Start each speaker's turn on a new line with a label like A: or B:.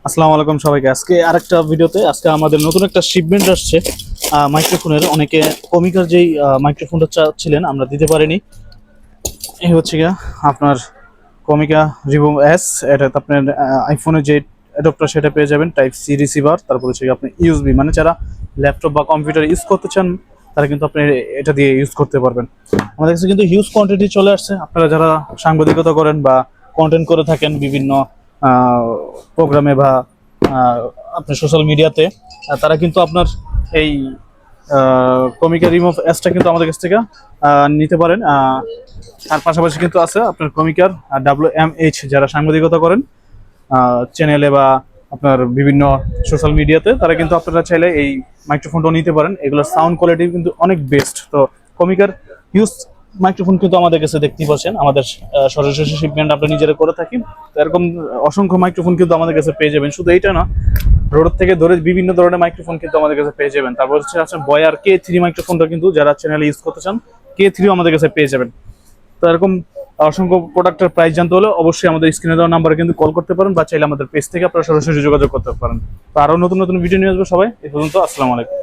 A: আসসালামু আলাইকুম সবাইকে। আজকে আরেকটা ভিডিওতে আজকে আমাদের নতুন একটা শিপমেন্ট আসছে মাইক্রোফোনের। অনেকে কমিকার যেই মাইক্রোফোনটা চাচ্ছিলেন, আমরা দিতে পারিনি। এই হচ্ছে গিয়া আপনার কমিকা রিভো এস। এটাতে আপনার আইফোনের যে অ্যাডাপ্টার সেটা পেয়ে যাবেন, টাইপ সি রিসিভার। তারপর হচ্ছে গিয়ে আপনি ইউএসবি, মানে যারা ল্যাপটপ বা কম্পিউটার ইউজ করতে চান তারা কিন্তু আপনি এটা দিয়ে ইউজ করতে পারবেন। আমাদের কাছে কিন্তু হিউজ কোয়ান্টিটি চলে আসছে। আপনারা যারা সাংবাদিকতা করেন বা কন্টেন্ট করে থাকেন বিভিন্ন প্রোগ্রামে বা আপনার সোশ্যাল মিডিয়াতে, তারা কিন্তু আপনার এই কমিকা রিমুভ অ্যাপসটা কিন্তু আমাদের কাছ থেকে নিতে পারেন। তার পাশাপাশি কিন্তু আছে আপনার কমিকার WMH, যারা সাংবাদিকতা করেন চ্যানেলে বা আপনার বিভিন্ন সোশ্যাল মিডিয়াতে, তারা কিন্তু আপনারা চাইলে এই মাইক্রোফোনটাও নিতে পারেন। এগুলোর সাউন্ড কোয়ালিটি কিন্তু অনেক বেস্ট। তো কমিকার হিউজ মাইক্রোফোন কিন্তু আমাদের কাছে দেখতেই পাচ্ছেন, আমাদের সরাসরি শিপমেন্ট আমরা নিজেরা করে থাকি। তো এরকম অসংখ্য মাইক্রোফোন কিন্তু আমাদের কাছে পেয়ে যাবেন। শুধু এইটা না, রোড থেকে ধরে বিভিন্ন ধরনের মাইক্রোফোন কিন্তু আমাদের কাছে পেয়ে যাবেন। তারপর হচ্ছে আছে বয়ার K3 মাইক্রোফোনটা, কিন্তু যারা চ্যানেলে ইউজ করতে চান K3 আমাদের কাছে পেয়ে যাবেন। তো এরকম অসংখ্য প্রোডাক্টের প্রাইস জানতে হলে অবশ্যই আমাদের স্ক্রিনে দেওয়া নাম্বারে কিন্তু কল করতে পারেন, বা চাইলে আমাদের পেজ থেকে আপনারা সরাসরি যোগাযোগ করতে পারেন। তো আরো নতুন নতুন ভিডিও নিয়ে আসবো সবাই। এই পর্যন্ত আসসালামু আলাইকুম।